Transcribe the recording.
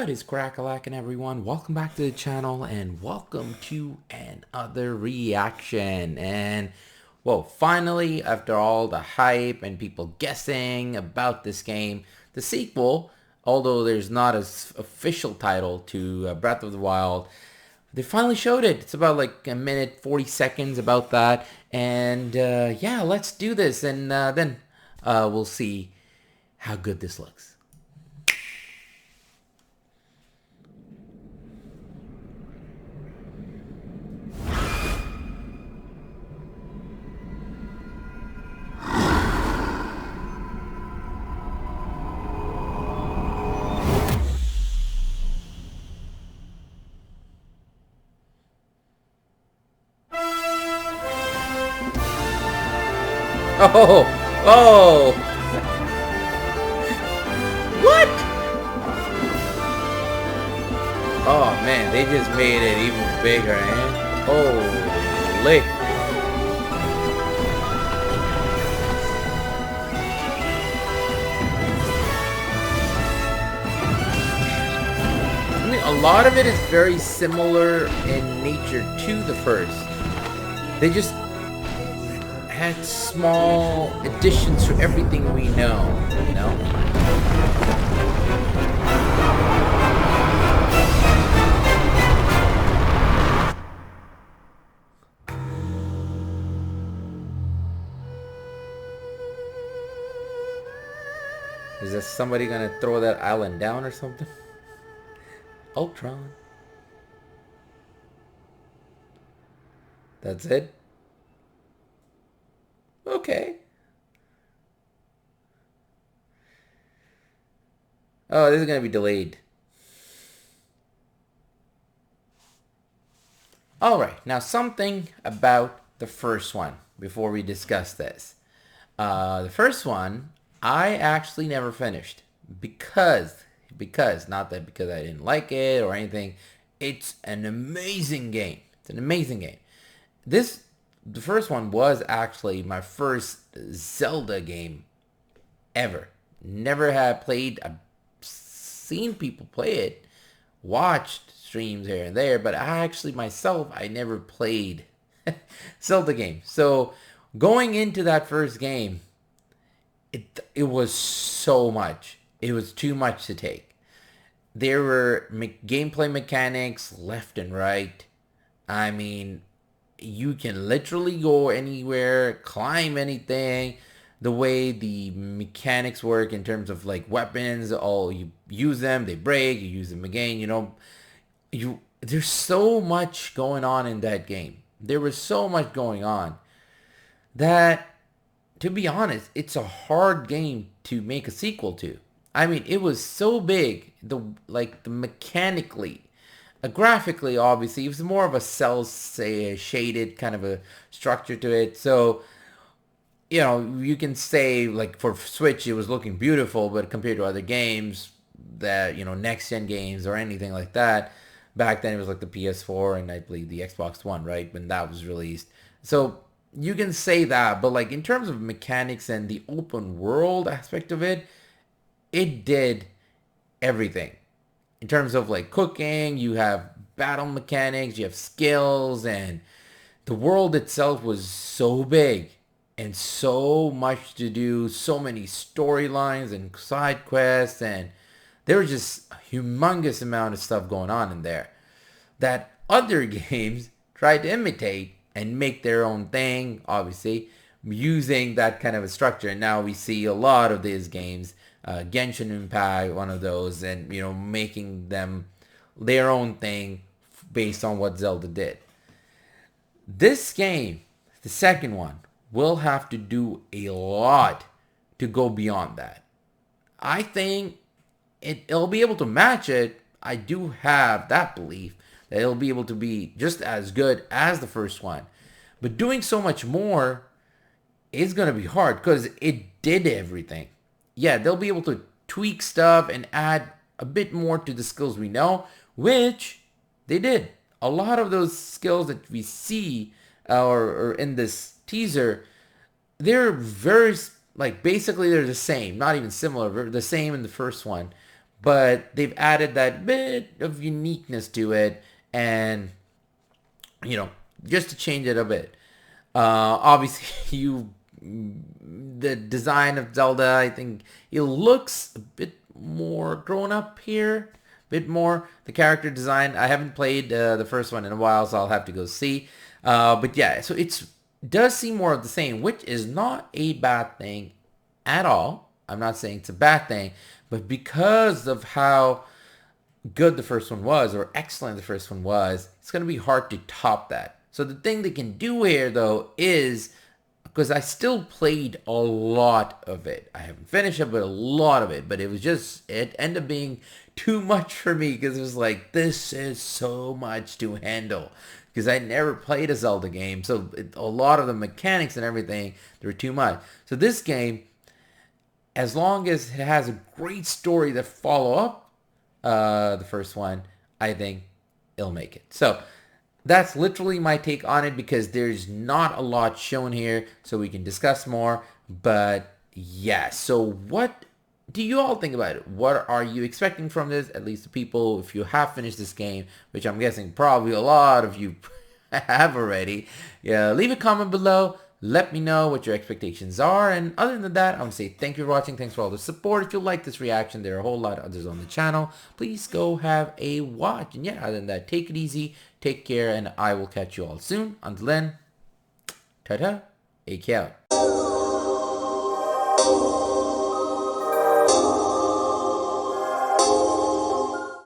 What is crack-a-lackin', everyone? Welcome back to the channel and welcome to another reaction. And well, finally, after all the hype and people guessing about this game, the sequel, although there's not an official title to Breath of the Wild, they finally showed it. It's about like a minute 40 seconds about that. And yeah, let's do this, and then we'll see how good this looks. Oh, oh, what? Oh man, they just made it even bigger, man. Holy. I mean, a lot of it is very similar in nature to the first. They just had small additions to everything we know, you know? Is that somebody gonna throw that island down or something? Ultron. That's it? Okay. Oh, this is gonna be delayed. Alright, now something about the first one before we discuss this. The first one, I actually never finished because not that because I didn't like it or anything. It's an amazing game. It's an amazing game. The first one was actually my first Zelda game ever. Never had played. I've seen people play it, watched streams here and there, but I actually myself, I never played Zelda game. So going into that first game, it was so much. It was too much to take. There were gameplay mechanics left and right. I mean, you can literally go anywhere, climb anything. The way the mechanics work in terms of like weapons, you use them, they break, you use them again, you know. There's so much going on in that game. There was so much going on that, to be honest, it's a hard game to make a sequel to. I mean, it was so big, the mechanically, graphically, obviously, it was more of a cell shaded kind of a structure to it. So, you know, you can say like for Switch, it was looking beautiful, but compared to other games that, you know, next gen games or anything like that, back then it was like the PS4 and I believe the Xbox One, right, when that was released. So you can say that, but like in terms of mechanics and the open world aspect of it, it did everything. In terms of like cooking, you have battle mechanics, you have skills, and the world itself was so big and so much to do, so many storylines and side quests, and there was just a humongous amount of stuff going on in there that other games tried to imitate and make their own thing, obviously, using that kind of a structure. And now we see a lot of these games, Genshin Impact, one of those, and, you know, making them their own thing based on what Zelda did. This game, the second one, will have to do a lot to go beyond that. I think it'll be able to match it. I do have that belief that it'll be able to be just as good as the first one. But doing so much more is going to be hard because it did everything. Yeah, they'll be able to tweak stuff and add a bit more to the skills we know, which they did. A lot of those skills that we see or in this teaser, they're very, like, basically they're the same. Not even similar, the same in the first one. but they've added that bit of uniqueness to it, and just to change it a bit. Obviously, the design of Zelda, I think it looks a bit more grown up here, a bit more. The character design, I haven't played the first one in a while, so I'll have to go see. But yeah, so it does seem more of the same, which is not a bad thing at all. I'm not saying it's a bad thing, but because of how good the first one was, or excellent the first one was, it's going to be hard to top that. So the thing they can do here, though, is, because I still played a lot of it. I haven't finished it, but a lot of it. But it ended up being too much for me, because it was like, this is so much to handle. Because I never played a Zelda game, so a lot of the mechanics and everything, they were too much. So this game, as long as it has a great story that follow up the first one, I think it'll make it. So that's literally my take on it, because there's not a lot shown here, so we can discuss more. But yeah, so what do you all think about it? What are you expecting from this? At least the people, if you have finished this game, which I'm guessing probably a lot of you have already. Yeah, leave a comment below. Let me know what your expectations are. And other than that, I want to say thank you for watching. Thanks for all the support. If you like this reaction, there are a whole lot of others on the channel. Please go have a watch. And yeah, other than that, take it easy. Take care. And I will catch you all soon. Until then, ta-ta. AK out.